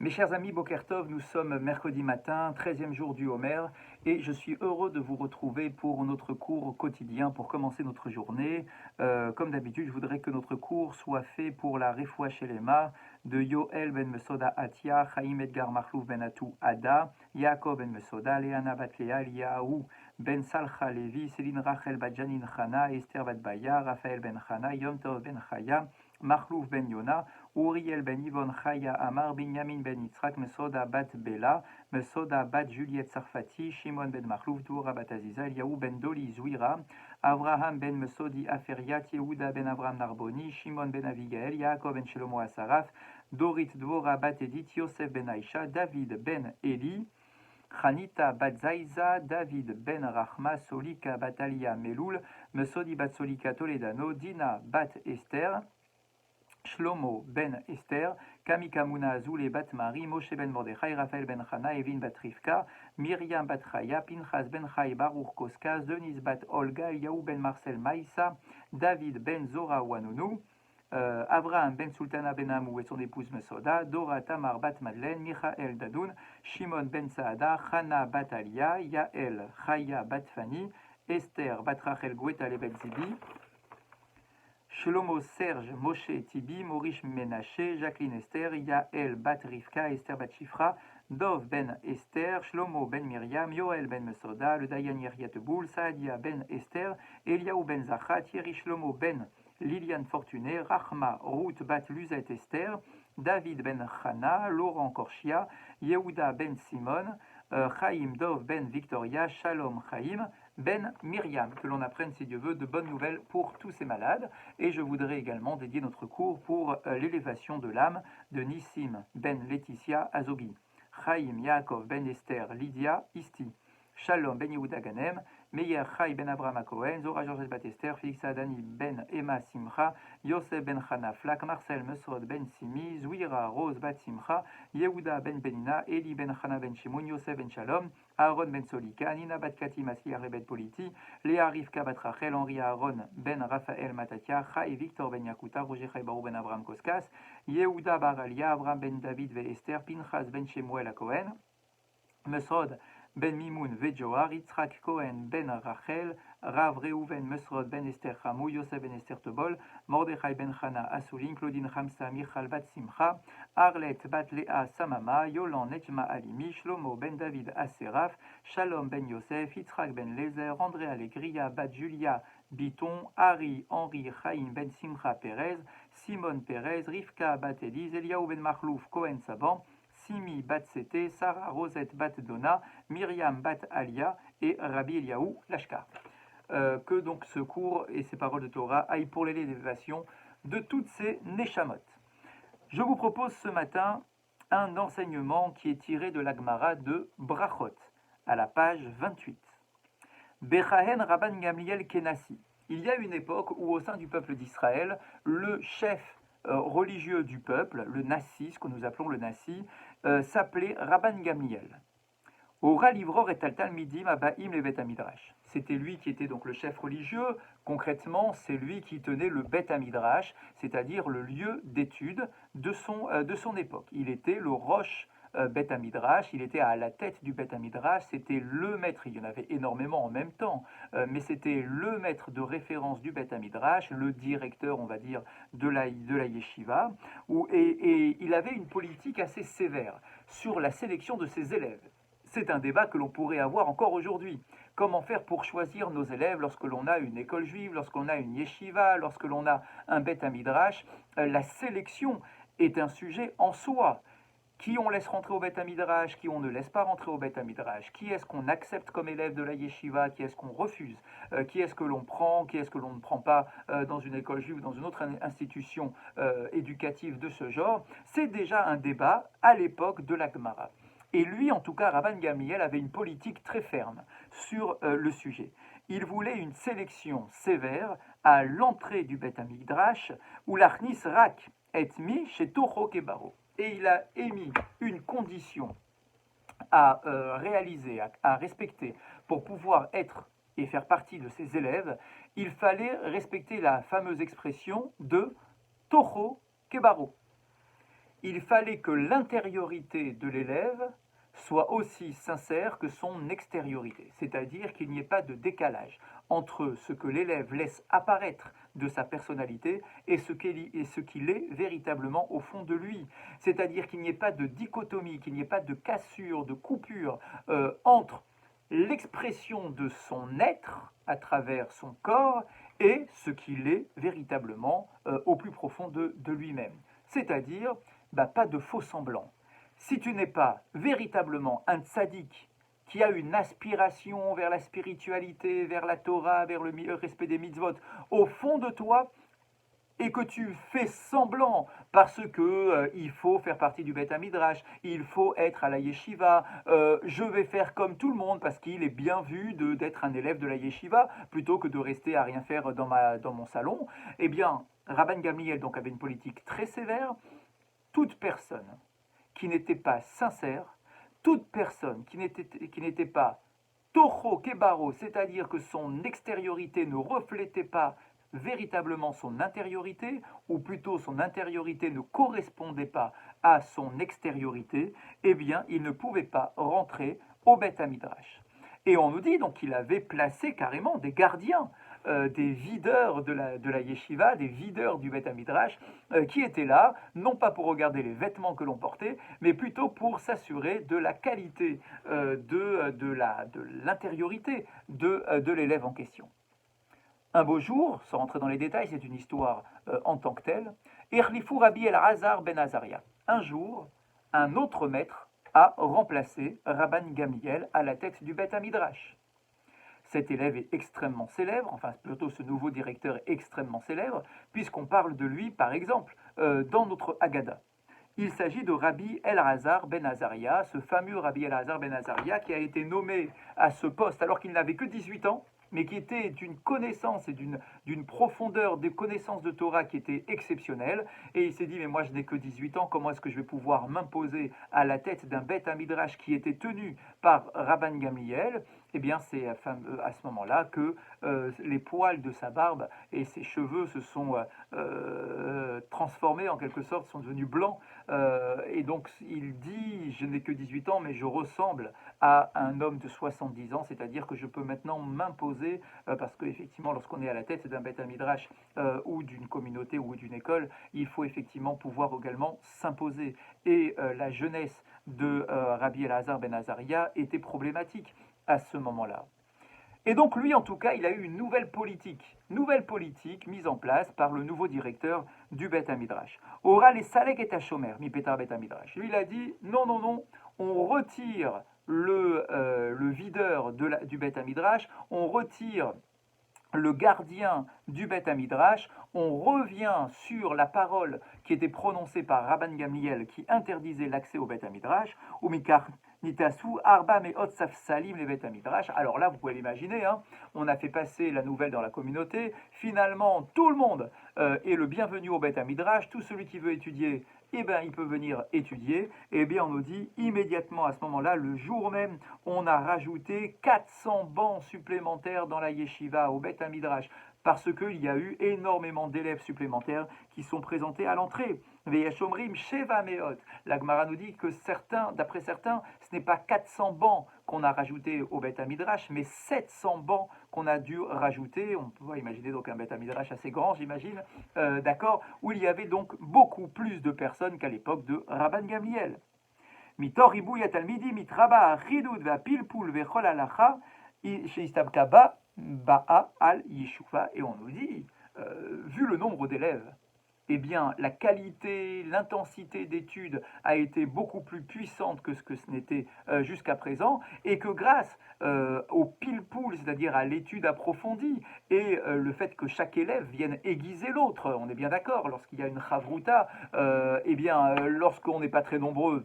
Mes chers amis, Boker Tov, nous sommes mercredi matin, 13e jour du Homer, et je suis heureux de vous retrouver pour notre cours quotidien, pour commencer notre journée. Comme d'habitude, je voudrais que notre cours soit fait pour la Refoua Shelema de Yoel ben Mesoda Atia, Chaim Edgar Marlouf ben Atou Ada, Yaakov ben Mesoda, Leana bat Lea, Eliyahu ben Salcha Levi, Céline Rachel bat Janin Chana, Esther bat Baya, Raphaël ben Chana, Yom Tov ben Chaya, Marlouf ben Yona, Uriel ben Yvon Chaya Amar, Binyamin ben Yitzhak, Mesoda bat Bela, Mesoda bat Juliette Sarfati, Shimon ben Marlouf, Doura bat Aziza, Eliaou ben Doli Zouira, Avraham ben Mesodi Aferiat, Yehuda ben Avraham Narboni, Shimon ben Avigael, Yaakov ben Shelomo Asaraf, Dorit Dvora bat Edith, Yosef ben Aisha, David ben Eli, Chanita bat Zaiza, David ben Rachma, Solika bat Alia Meloul, Mesodi bat Solika Toledano, Dina bat Esther, Shlomo ben Esther, Kamikamuna Azule bat Mari, Moshe ben Mordechai, Raphaël ben Chana, Evin bat Rivka, Myriam bat Chaya, Pinchas ben Chai, Baruch Koskas, Denise bat Olga, Yaou ben Marcel Maïssa, David ben Zora Wanunu, Avraham ben Sultana ben Amou et son épouse Mesoda, Dora Tamar bat Madeleine, Michael Dadoun, Shimon ben Saada, Chana bat Alia, Yael Chaya bat Fani, Esther bat Rachel Goueta bet Zibi, Shlomo Serge Moshe Tibi, Maurice Menaché, Jacqueline Esther, Yael bat Rivka, Esther bat Shifra, Dov ben Esther, Shlomo ben Myriam, Yoel ben Mesoda, le Dayan Yeriateboul, Saadia ben Esther, Eliaou ben Zachat, Thierry Shlomo ben Liliane Fortuné, Rachma Ruth bat Luzet Esther, David ben Chana, Laurent Korchia, Yehuda ben Simon, Chaim Dov ben Victoria, Shalom Chaim, ben Myriam, que l'on apprenne, si Dieu veut, de bonnes nouvelles pour tous ces malades. Et je voudrais également dédier notre cours pour l'élévation de l'âme de Nissim ben Laetitia Azogi, Chaim Yaakov ben Esther Lydia Isti, Shalom ben Yehuda Ganem, Meir Chai ben Abraham Cohen, Zora Georges bat Esther, Félix Adani ben Emma Simcha, Yosef ben Chana Flak, Marcel Mesrod ben Simi, Zouira Rose bat Simcha, Yehuda ben Benina, Eli ben Chana ben Shimon, Yosef ben Shalom, Aaron ben Solika, Nina bat Kati Masia Rebet Politi, Léa Rivka bat Rachel, Henri Aaron ben Raphaël Matatia, Chai Victor ben Yakuta, Roger Chai Barou ben Abraham Koskas, Yehuda bar Alia, Abraham ben David ve Esther, Pinchas ben Shemuel a Cohen, Mesrod ben Mimoun veJoar, Yitzhak Cohen ben Rachel, Rav Reuven Mesrod ben Esther Hamou, Yosef ben Esther Tobol, Mordechai ben Chana Asoulin, Claudine Hamsa, Michal bat Simcha, Arlet bat Lea Samama, Yolan Nejma Alimi, Shlomo ben David Aseraf, Shalom ben Yosef, Yitzhak ben Lezer, André Allegria bat Julia Biton, Ari Henri Chaim ben Simcha Perez, Simon Perez, Rivka bat Elise, Eliaou ben Marlouf Cohen Saban, Simi bat Sete, Sarah Rosette bat Donna, Myriam bat Alia et Rabbi Eliaou Lashka. Que donc ce cours et ces paroles de Torah aillent pour l'élévation de toutes ces Neshamot. Je vous propose ce matin un enseignement qui est tiré de l'Agmara de Brachot, à la page 28. Bechahen Rabban Gamliel Kenasi. Il y a une époque où au sein du peuple d'Israël, le chef religieux du peuple, le Nassi, ce que nous appelons le Nassi, s'appelait Rabban Gamliel. Ora livror et talmidim abaim le Bet Amidrash. C'était lui qui était donc le chef religieux. Concrètement, c'est lui qui tenait le Bet Amidrash, c'est-à-dire le lieu d'étude de son époque. Il était le roche Bet Amidrash, il était à la tête du Bet Amidrash, c'était le maître, il y en avait énormément en même temps, mais c'était le maître de référence du Bet Amidrash, le directeur, on va dire, de la yeshiva, et il avait une politique assez sévère sur la sélection de ses élèves. C'est un débat que l'on pourrait avoir encore aujourd'hui. Comment faire pour choisir nos élèves lorsque l'on a une école juive, lorsqu'on a une yeshiva, lorsque l'on a un Bet Amidrash? La sélection est un sujet en soi. Qui on laisse rentrer au Bet Amidrash, qui on ne laisse pas rentrer au Bet Amidrash, qui est-ce qu'on accepte comme élève de la yeshiva, qui est-ce qu'on refuse, qui est-ce que l'on prend, qui est-ce que l'on ne prend pas dans une école juive ou dans une autre institution éducative de ce genre. C'est déjà un débat à l'époque de la Gemara. Et lui, en tout cas, Rabban Gamliel avait une politique très ferme sur le sujet. Il voulait une sélection sévère à l'entrée du Bet Amidrash, où l'achnis rak et mi chez Toho Kebaro. Et il a émis une condition à réaliser, à respecter, pour pouvoir être et faire partie de ses élèves. Il fallait respecter la fameuse expression de Toho Kebaro. il fallait que l'intériorité de l'élève soit aussi sincère que son extériorité, c'est-à-dire qu'il n'y ait pas de décalage entre ce que l'élève laisse apparaître de sa personnalité et ce qu'il est véritablement au fond de lui. C'est-à-dire qu'il n'y ait pas de dichotomie, qu'il n'y ait pas de cassure, de coupure entre l'expression de son être à travers son corps et ce qu'il est véritablement au plus profond de lui-même. C'est-à-dire, pas de faux semblants. Si tu n'es pas véritablement un tzaddik qui a une aspiration vers la spiritualité, vers la Torah, vers le respect des mitzvot, au fond de toi, et que tu fais semblant parce que il faut faire partie du Beth Midrash, il faut être à la yeshiva, je vais faire comme tout le monde parce qu'il est bien vu d'être un élève de la yeshiva plutôt que de rester à rien faire dans mon salon, eh bien, Rabban Gamliel donc avait une politique très sévère. Toute personne qui n'était pas sincère, toute personne qui n'était pas Toho Kebaro, c'est-à-dire que son extériorité ne reflétait pas véritablement son intériorité, ou plutôt son intériorité ne correspondait pas à son extériorité, eh bien, il ne pouvait pas rentrer au Beth Midrash. Et on nous dit donc qu'il avait placé carrément des gardiens, des videurs de la yeshiva, des videurs du Beth Midrash, qui étaient là, non pas pour regarder les vêtements que l'on portait, mais plutôt pour s'assurer de la qualité de l'intériorité de l'élève en question. Un beau jour, sans rentrer dans les détails, c'est une histoire en tant que telle, Erlifou Rabbi El-Hazar ben Azaria. Un jour, un autre maître a remplacé Rabban Gamliel à la tête du Beth Midrash. Cet élève est extrêmement célèbre, enfin plutôt ce nouveau directeur est extrêmement célèbre, puisqu'on parle de lui, par exemple, dans notre Haggadah. Il s'agit de Rabbi El-Hazar ben Azaria, ce fameux Rabbi El-Hazar ben Azaria qui a été nommé à ce poste alors qu'il n'avait que 18 ans, mais qui était d'une connaissance et d'une profondeur de connaissance de Torah qui était exceptionnelle. Et il s'est dit, mais moi je n'ai que 18 ans, comment est-ce que je vais pouvoir m'imposer à la tête d'un Beth Midrash qui était tenu par Rabban Gamliel? Eh bien, c'est à ce moment-là que les poils de sa barbe et ses cheveux se sont transformés en quelque sorte, sont devenus blancs. Et donc, il dit, je n'ai que 18 ans, mais je ressemble à un homme de 70 ans, c'est-à-dire que je peux maintenant m'imposer, parce qu'effectivement, lorsqu'on est à la tête d'un Beth Midrash ou d'une communauté ou d'une école, il faut effectivement pouvoir également s'imposer. Et la jeunesse de Rabbi El-Hazar ben Azaria était problématique à ce moment-là. Et donc lui, en tout cas, il a eu une nouvelle politique mise en place par le nouveau directeur du Beth Midrash. Ora les Salek et Hashomer, mi Petar Beth Midrash. Lui, il a dit, non, non, non, on retire le videur du Beth Midrash, on retire le gardien du Beth Midrash, on revient sur la parole qui était prononcée par Rabban Gamliel qui interdisait l'accès au Beth Midrash, ou Mikar Nitasu, Arba Meot Safsalim les Beth Midrash. Alors là, vous pouvez l'imaginer, hein, on a fait passer la nouvelle dans la communauté. Finalement, tout le monde est le bienvenu au Beth Midrash. Tout celui qui veut étudier, eh bien, il peut venir étudier. Et bien, on nous dit immédiatement à ce moment-là, le jour même, on a rajouté 400 bancs supplémentaires dans la yeshiva, au Beth Midrash, parce qu'il y a eu énormément d'élèves supplémentaires qui sont présentés à l'entrée. Veyashomrim Sheva Meot. La Gemara nous dit que d'après certains, ce n'est pas 400 bancs qu'on a rajouté au Beth Midrash, mais 700 bancs qu'on a dû rajouter. On peut imaginer donc un Beth Midrash assez grand, j'imagine, d'accord, où il y avait donc beaucoup plus de personnes qu'à l'époque de Rabban Gamliel. Mitor Ribou Yatalmidi, Mitraba, Ridud, Vapilpul, Vechol Alacha, Sheistabkaba, Ba'a al Yeshuva. Et on nous dit, vu le nombre d'élèves, eh bien, la qualité, l'intensité d'études a été beaucoup plus puissante que ce n'était jusqu'à présent, et que grâce au pile-poule, c'est-à-dire à l'étude approfondie, et le fait que chaque élève vienne aiguiser l'autre, on est bien d'accord, lorsqu'il y a une chavruta, eh bien, lorsqu'on n'est pas très nombreux,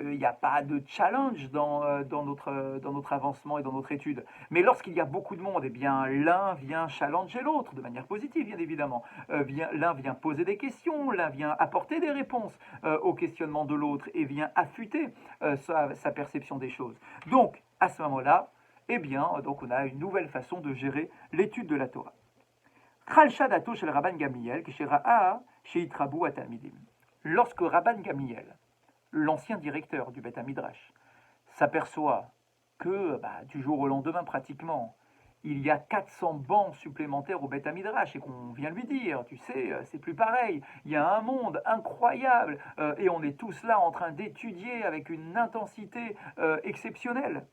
il n'y a pas de challenge dans notre avancement et dans notre étude. Mais lorsqu'il y a beaucoup de monde, eh bien, l'un vient challenger l'autre, de manière positive, bien évidemment. L'un vient poser des questions, l'un vient apporter des réponses au questionnement de l'autre et vient affûter sa perception des choses. Donc, à ce moment-là, eh bien, donc on a une nouvelle façon de gérer l'étude de la Torah. Khalcha dato shel Rabban Gamliel, keshera'a sheitrabu atalmidim. Lorsque Rabban Gamliel, l'ancien directeur du Beth Midrash, s'aperçoit que du jour au lendemain pratiquement, il y a 400 bancs supplémentaires au Beth Midrash et qu'on vient lui dire, tu sais, c'est plus pareil, il y a un monde incroyable et on est tous là en train d'étudier avec une intensité exceptionnelle.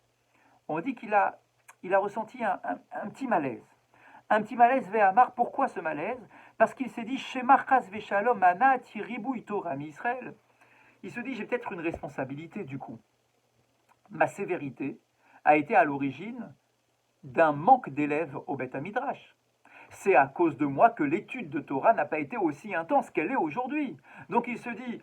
On dit qu'il a ressenti un petit malaise. Un petit malaise Véhamar, pourquoi ce malaise? Parce qu'il s'est dit, Shemar Chas Veshalom Anat Yiribou Torah Israël. Il se dit, j'ai peut-être une responsabilité du coup. Ma sévérité a été à l'origine d'un manque d'élèves au Beth Midrash. C'est à cause de moi que l'étude de Torah n'a pas été aussi intense qu'elle est aujourd'hui. Donc il se dit,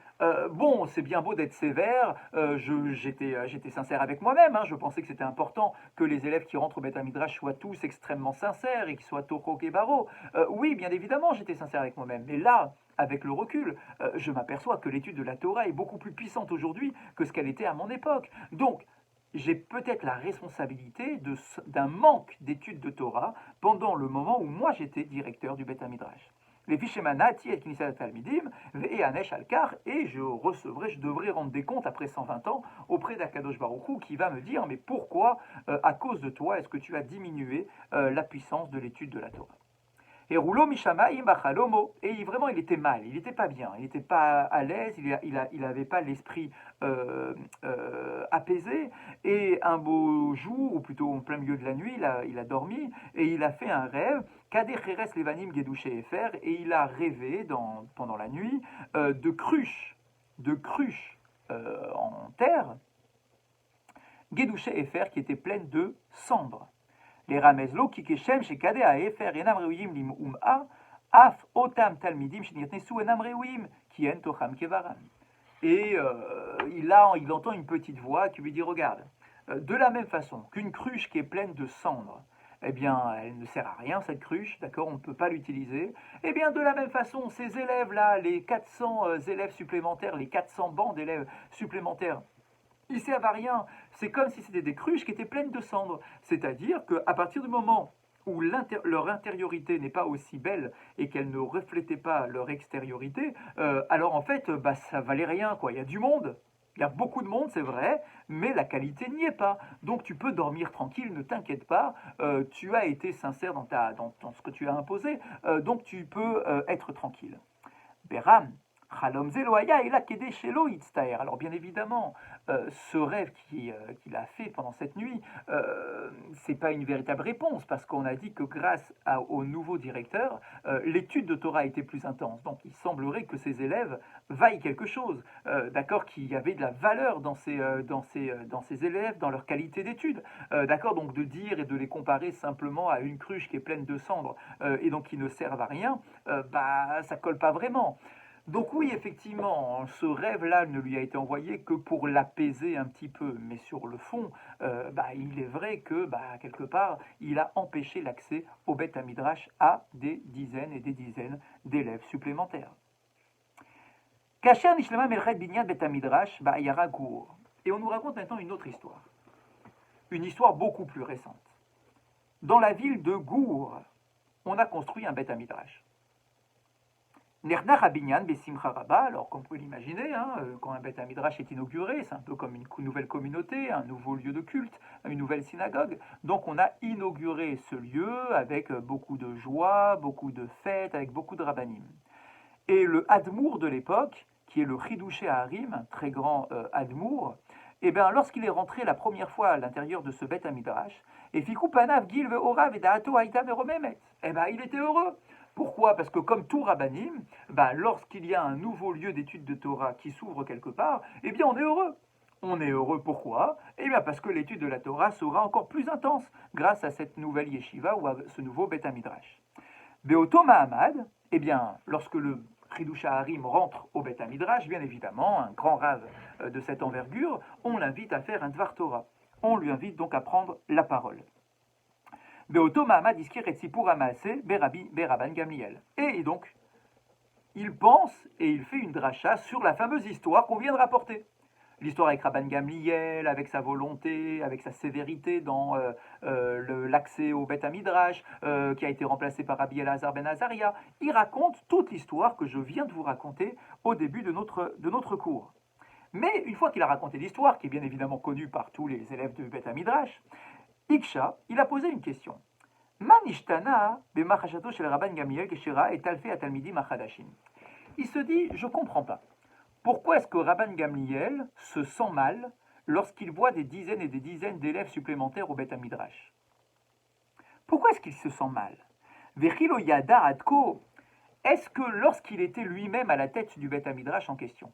bon, c'est bien beau d'être sévère, j'étais sincère avec moi-même, je pensais que c'était important que les élèves qui rentrent au Beth Midrash soient tous extrêmement sincères et qu'ils soient Toko Kebaro. Oui, bien évidemment, j'étais sincère avec moi-même, mais là, avec le recul, je m'aperçois que l'étude de la Torah est beaucoup plus puissante aujourd'hui que ce qu'elle était à mon époque. Donc, j'ai peut-être la responsabilité d'un manque d'études de Torah pendant le moment où moi j'étais directeur du Beth Midrash. Les fiches Manati et Knisat Talmidim, et Anesh Alkar, et je devrais rendre des comptes après 120 ans auprès d'Akadosh Baruch Hu qui va me dire mais pourquoi, à cause de toi, est-ce que tu as diminué la puissance de l'étude de la Torah? Et Roulo Mishamaï Bachalomo. Et vraiment, il était mal, il n'était pas bien, il n'était pas à l'aise, il n'avait pas l'esprit apaisé. Et un beau jour, ou plutôt en plein milieu de la nuit, il a dormi et il a fait un rêve. Kader Cheres Levanim Gedouché Efer. Et il a rêvé pendant la nuit de cruches en terre, Gedouché Efer, qui étaient pleines de cendres. Les Ramezlo, Kikeshem, Shekade, Aefer, Enam Reuim, Lim Um'a, Af, Otam, Talmidim, Shinirnesu, Enam Reuim, Kien, Tocham, Kevaram. Et il entend une petite voix qui lui dit regarde, de la même façon qu'une cruche qui est pleine de cendres, eh bien, elle ne sert à rien, cette cruche, d'accord, on ne peut pas l'utiliser. Eh bien, de la même façon, ces élèves-là, les 400 élèves supplémentaires, les 400 bancs d'élèves supplémentaires, ils ne servent à rien. C'est comme si c'était des cruches qui étaient pleines de cendres. C'est-à-dire qu'à partir du moment où leur intériorité n'est pas aussi belle et qu'elle ne reflétait pas leur extériorité, alors en fait, ça valait rien, quoi. Il y a du monde. Il y a beaucoup de monde, c'est vrai, mais la qualité n'y est pas. Donc tu peux dormir tranquille, ne t'inquiète pas, tu as été sincère dans ce que tu as imposé, donc tu peux être tranquille. Beram, alors bien évidemment, ce rêve qu'il a fait pendant cette nuit, c'est pas une véritable réponse parce qu'on a dit que grâce au nouveau directeur, l'étude de Torah était plus intense. Donc il semblerait que ces élèves vaillent quelque chose, d'accord, qu'il y avait de la valeur dans ces élèves, dans leur qualité d'étude, d'accord. Donc de dire et de les comparer simplement à une cruche qui est pleine de cendres et donc qui ne servent à rien, ça colle pas vraiment. Donc oui, effectivement, ce rêve-là ne lui a été envoyé que pour l'apaiser un petit peu, mais sur le fond, il est vrai que, quelque part, il a empêché l'accès au Beth Midrash à des dizaines et des dizaines d'élèves supplémentaires. Kasher Nishlema Melchet Binyan Beth Midrash Yara Gour. Et on nous raconte maintenant une autre histoire. Une histoire beaucoup plus récente. Dans la ville de Gour, on a construit un Beth Midrash. Nernach Abinyan Besimcha Rabba, alors comme vous pouvez l'imaginer, quand un Beth Midrash est inauguré, c'est un peu comme une nouvelle communauté, un nouveau lieu de culte, une nouvelle synagogue. Donc on a inauguré ce lieu avec beaucoup de joie, beaucoup de fêtes, avec beaucoup de rabbanim. Et le Admour de l'époque, qui est le Chidouché Harim, un très grand Admour, eh bien, lorsqu'il est rentré la première fois à l'intérieur de ce Beth Midrash, et Fikou Panav Gil Ve'orav et Da'ato Haïta Meromemet, eh bien, il était heureux. Pourquoi? Parce que comme tout rabbanim, lorsqu'il y a un nouveau lieu d'étude de Torah qui s'ouvre quelque part, eh bien on est heureux. On est heureux pourquoi? Eh bien parce que l'étude de la Torah sera encore plus intense grâce à cette nouvelle yeshiva ou à ce nouveau Beth Midrash. Beoto Mahamad, eh bien lorsque le Chidoucha Harim rentre au Beth Midrash, bien évidemment, un grand rave de cette envergure, on l'invite à faire un Dvar Torah. On lui invite donc à prendre la parole. Beoto Mahamad Iskir et Tzipur Amaase Beraban Gamliel. Et donc, il pense et il fait une dracha sur la fameuse histoire qu'on vient de rapporter. l'histoire avec Rabban Gamliel, avec sa volonté, avec sa sévérité dans l'accès au Beth Midrash, qui a été remplacé par Rabbi Elazar ben Azaria. Il raconte toute l'histoire que je viens de vous raconter au début de notre cours. Mais une fois qu'il a raconté l'histoire, qui est bien évidemment connue par tous les élèves de Beth Midrash, Iksha, il a posé une question. Manishtana b'machashato shel Rabban Gamliel keshera et talfei atalmidim achadashim. Il se dit, je ne comprends pas. Pourquoi est-ce que Rabban Gamliel se sent mal lorsqu'il voit des dizaines et des dizaines d'élèves supplémentaires au Beth Midrash? Pourquoi est-ce qu'il se sent mal? Vechilo yada adko, est-ce que lorsqu'il était lui-même à la tête du Beth Midrash en question,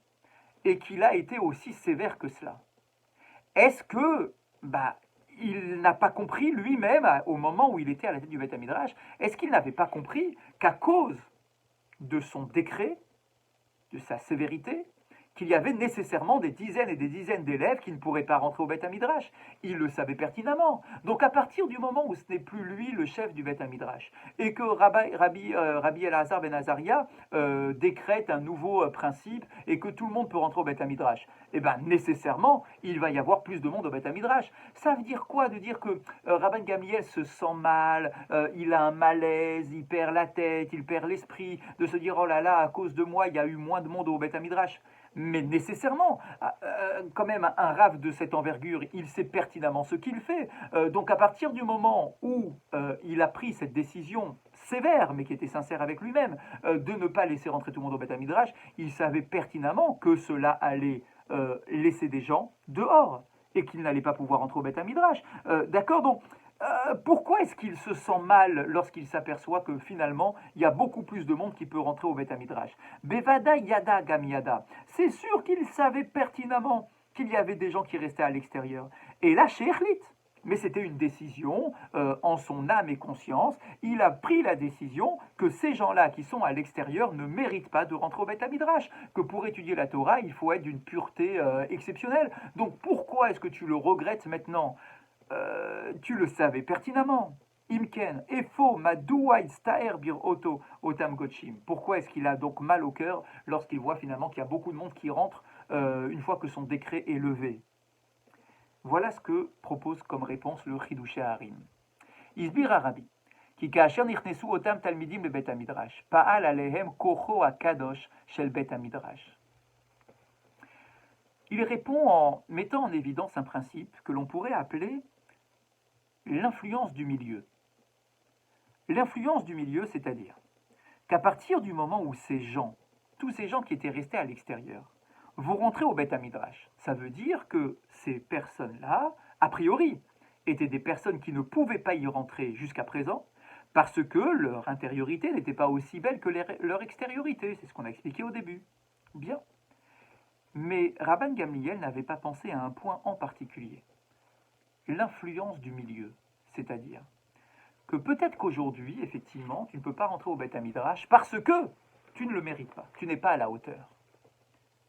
et qu'il a été aussi sévère que cela, est-ce que il n'a pas compris lui-même au moment où il était à la tête du Beth Midrash, est-ce qu'il n'avait pas compris qu'à cause de son décret, de sa sévérité, qu'il y avait nécessairement des dizaines et des dizaines d'élèves qui ne pourraient pas rentrer au Beth Midrash. Il le savait pertinemment. Donc à partir du moment où ce n'est plus lui le chef du Beth Midrash, et que Rabbi Elazar ben Azaria décrète un nouveau principe, et que tout le monde peut rentrer au Beth Midrash, eh bien nécessairement, il va y avoir plus de monde au Beth Midrash. Ça veut dire quoi de dire que Rabban Gamliel se sent mal, il a un malaise, il perd la tête, il perd l'esprit, de se dire oh là là, à cause de moi, il y a eu moins de monde au Beth Midrash? Mais nécessairement, quand même, un rave de cette envergure, il sait pertinemment ce qu'il fait. Donc à partir du moment où il a pris cette décision sévère, mais qui était sincère avec lui-même, de ne pas laisser rentrer tout le monde au Beth Midrash, il savait pertinemment que cela allait laisser des gens dehors et qu'il n'allait pas pouvoir rentrer au Beth Midrash. D'accord, donc pourquoi est-ce qu'il se sent mal lorsqu'il s'aperçoit que finalement il y a beaucoup plus de monde qui peut rentrer au Beth Midrash? Bevada yada gam yada. C'est sûr qu'il savait pertinemment qu'il y avait des gens qui restaient à l'extérieur. Et là, chez Erlit, mais c'était une décision en son âme et conscience. Il a pris la décision que ces gens-là qui sont à l'extérieur ne méritent pas de rentrer au Beth Midrash, que pour étudier la Torah, il faut être d'une pureté exceptionnelle. Donc pourquoi est-ce que tu le regrettes maintenant? Tu le savais pertinemment. Imken, Efo, Madoua, Istaer, Bir Oto, Otam Gochim. Pourquoi est-ce qu'il a donc mal au cœur lorsqu'il voit finalement qu'il y a beaucoup de monde qui rentre une fois que son décret est levé? Voilà ce que propose comme réponse le Chidushé Harim. Isbir Arabi, ki kaasher nichnesu otam talmidim bebet hamidrash, pa'al alehem kocho akadosh shel bet hamidrash. Il répond en mettant en évidence un principe que l'on pourrait appeler l'influence du milieu. L'influence du milieu, c'est-à-dire qu'à partir du moment où ces gens, tous ces gens qui étaient restés à l'extérieur, vont rentrer au Beth Midrash, ça veut dire que ces personnes-là, a priori, étaient des personnes qui ne pouvaient pas y rentrer jusqu'à présent, parce que leur intériorité n'était pas aussi belle que leur extériorité. C'est ce qu'on a expliqué au début. Bien. Mais Rabban Gamliel n'avait pas pensé à un point en particulier. L'influence du milieu, c'est-à-dire que peut-être qu'aujourd'hui, effectivement, tu ne peux pas rentrer au Beth Midrash parce que tu ne le mérites pas, tu n'es pas à la hauteur.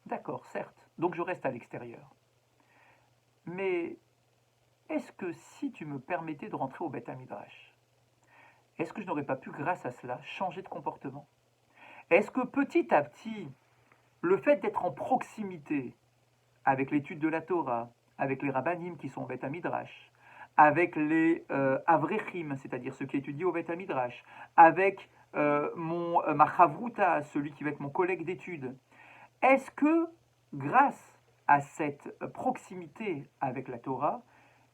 D'accord, certes, donc je reste à l'extérieur. Mais est-ce que si tu me permettais de rentrer au Beth Midrash, est-ce que je n'aurais pas pu, grâce à cela, changer de comportement? Est-ce que petit à petit, le fait d'être en proximité avec l'étude de la Torah, avec les rabbanim qui sont au Beth Midrash, avec les avrechim, c'est-à-dire ceux qui étudient au Beth Midrash, avec ma chavruta, celui qui va être mon collègue d'études, est-ce que grâce à cette proximité avec la Torah,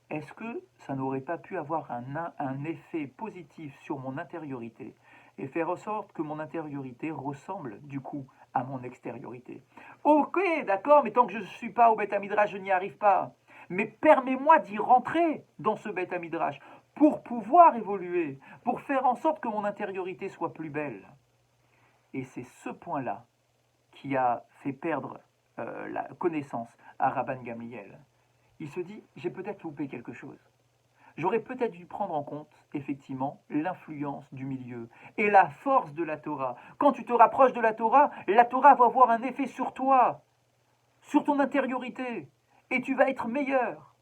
est-ce que ça n'aurait pas pu avoir un effet positif sur mon intériorité et faire en sorte que mon intériorité ressemble du coup à mon extériorité? Ok, d'accord, mais tant que je ne suis pas au Beth Midrash, je n'y arrive pas. Mais permets-moi d'y rentrer dans ce Beth Midrash pour pouvoir évoluer, pour faire en sorte que mon intériorité soit plus belle. Et c'est ce point-là qui a fait perdre la connaissance à Rabban Gamliel. Il se dit, j'ai peut-être loupé quelque chose. J'aurais peut-être dû prendre en compte, effectivement, l'influence du milieu et la force de la Torah. Quand tu te rapproches de la Torah va avoir un effet sur toi, sur ton intériorité, et tu vas être meilleur.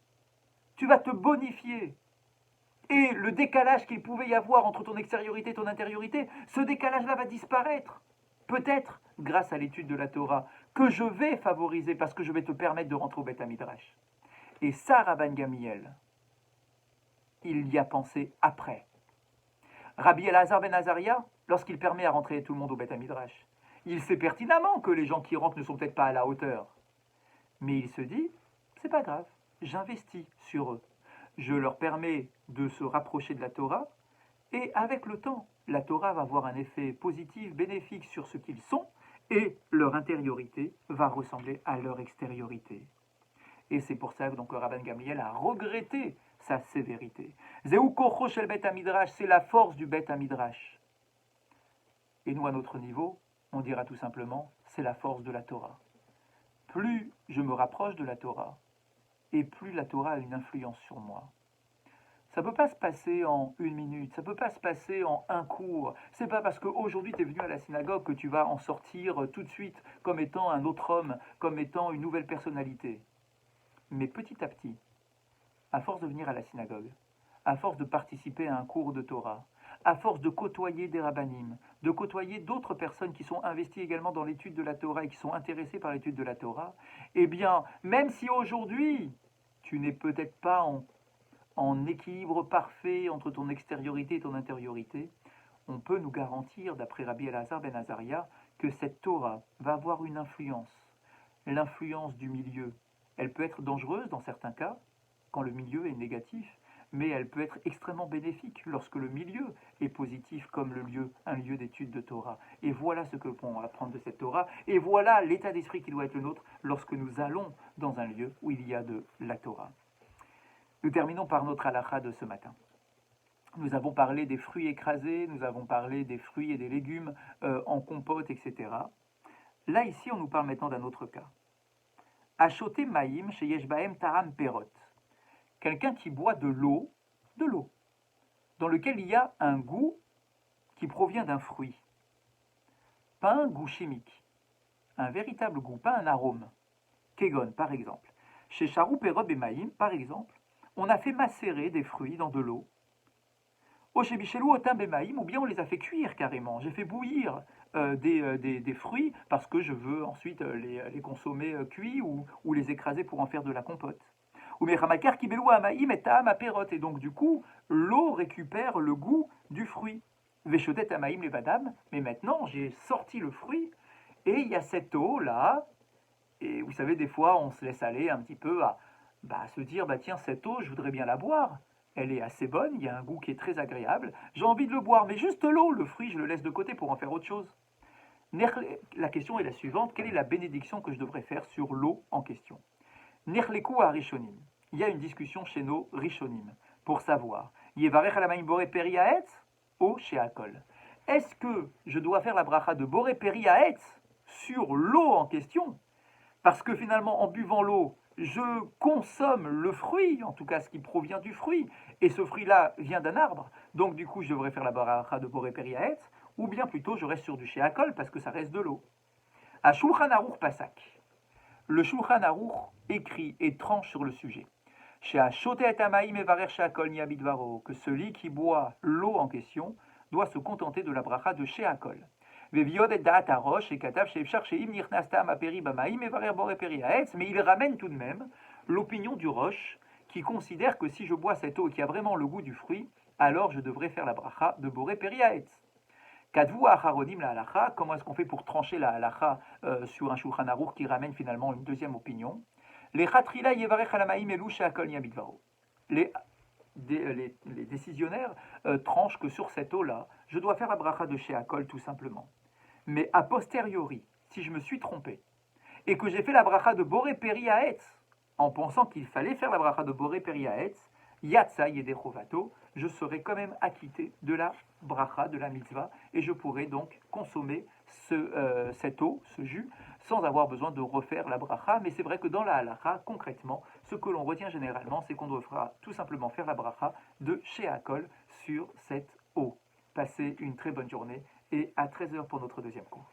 Tu vas te bonifier. Et le décalage qu'il pouvait y avoir entre ton extériorité et ton intériorité, ce décalage-là va disparaître. Peut-être grâce à l'étude de la Torah que je vais favoriser parce que je vais te permettre de rentrer au Beth Midrash. Et ça, Rabban Gamliel, il y a pensé après. Rabbi Elazar ben Azaria, lorsqu'il permet à rentrer tout le monde au Beth Midrash, il sait pertinemment que les gens qui rentrent ne sont peut-être pas à la hauteur. Mais il se dit, c'est pas grave, j'investis sur eux. Je leur permets de se rapprocher de la Torah, et avec le temps, la Torah va avoir un effet positif, bénéfique sur ce qu'ils sont, et leur intériorité va ressembler à leur extériorité. Et c'est pour ça que donc Rabban Gamliel a regretté sa sévérité. Zéou kocho shel Bet Midrash, c'est la force du Bet Midrash. Et nous, à notre niveau, on dira tout simplement, c'est la force de la Torah. Plus je me rapproche de la Torah, et plus la Torah a une influence sur moi. Ça ne peut pas se passer en une minute, ça ne peut pas se passer en un cours. C'est pas parce qu'aujourd'hui tu es venu à la synagogue que tu vas en sortir tout de suite comme étant un autre homme, comme étant une nouvelle personnalité. Mais petit à petit, à force de venir à la synagogue, à force de participer à un cours de Torah, à force de côtoyer des rabbanim, de côtoyer d'autres personnes qui sont investies également dans l'étude de la Torah et qui sont intéressées par l'étude de la Torah, eh bien, même si aujourd'hui, tu n'es peut-être pas en équilibre parfait entre ton extériorité et ton intériorité, on peut nous garantir, d'après Rabbi Elazar ben Azaria, que cette Torah va avoir une influence, l'influence du milieu. Elle peut être dangereuse dans certains cas, quand le milieu est négatif, mais elle peut être extrêmement bénéfique lorsque le milieu est positif comme un lieu d'étude de Torah. Et voilà ce que l'on apprend de cette Torah, et voilà l'état d'esprit qui doit être le nôtre lorsque nous allons dans un lieu où il y a de la Torah. Nous terminons par notre halakha de ce matin. Nous avons parlé des fruits écrasés, nous avons parlé des fruits et des légumes en compote, etc. Là, ici, on nous parle maintenant d'un autre cas. Achoté maïm chez Yeshbaem taram perot. Quelqu'un qui boit de l'eau, dans lequel il y a un goût qui provient d'un fruit. Pas un goût chimique, un véritable goût, pas un arôme. Kegon, par exemple. Chez Charou Perot et Maïm, par exemple, on a fait macérer des fruits dans de l'eau. Au chez Bichelou, au Tim Maïm, ou bien on les a fait cuire carrément. J'ai fait bouillir des fruits parce que je veux ensuite les consommer cuits ou les écraser pour en faire de la compote. Ou Mechamakar Kibelou Amaïm et Taam Aperot. Et donc, du coup, l'eau récupère le goût du fruit. Veshotet Amaïm les Badam. Mais maintenant, j'ai sorti le fruit et il y a cette eau là. Et vous savez, des fois, on se laisse aller un petit peu à se dire, tiens, cette eau, je voudrais bien la boire. Elle est assez bonne, il y a un goût qui est très agréable. J'ai envie de le boire, mais juste l'eau, le fruit, je le laisse de côté pour en faire autre chose. La question est la suivante, quelle est la bénédiction que je devrais faire sur l'eau en question? Nerleku à Rishonim. Il y a une discussion chez nos Rishonim pour savoir, Yevarech alamaim boré peri haetz ou sheakol. Est-ce que je dois faire la bracha de boré peri haetz sur l'eau en question? Parce que finalement, en buvant l'eau, je consomme le fruit, en tout cas ce qui provient du fruit, et ce fruit-là vient d'un arbre. Donc du coup, je devrais faire la baracha de Boré Peri Haetz, ou bien plutôt, je reste sur du Sheakol, parce que ça reste de l'eau. À Shulchan Aruch Pasak, le Shulchan Aruch écrit et tranche sur le sujet. Que celui qui boit l'eau en question doit se contenter de la bracha de Sheakol. Mais il ramène tout de même l'opinion du Roche qui considère que si je bois cette eau qui a vraiment le goût du fruit, alors je devrais faire la bracha de Boré Peri Haetz. Kadvu acharonim la halacha, comment est-ce qu'on fait pour trancher la halacha sur un Shulchan Aruch qui ramène finalement une deuxième opinion? Les chatrila yevarech alamaim elu sheakol yamidvaro. Les décisionnaires tranchent que sur cette eau-là, je dois faire la bracha de Sheakol tout simplement. Mais a posteriori, si je me suis trompé, et que j'ai fait la bracha de Boré Peri Haetz, en pensant qu'il fallait faire la bracha de Boré Peri Haetz, Yatsa Yedechovato, je serai quand même acquitté de la bracha, de la mitzvah, et je pourrai donc consommer cette eau, ce jus, sans avoir besoin de refaire la bracha. Mais c'est vrai que dans la halacha, concrètement, ce que l'on retient généralement, c'est qu'on devra tout simplement faire la bracha de Sheakol sur cette eau. Passez une très bonne journée et à 13h pour notre deuxième cours.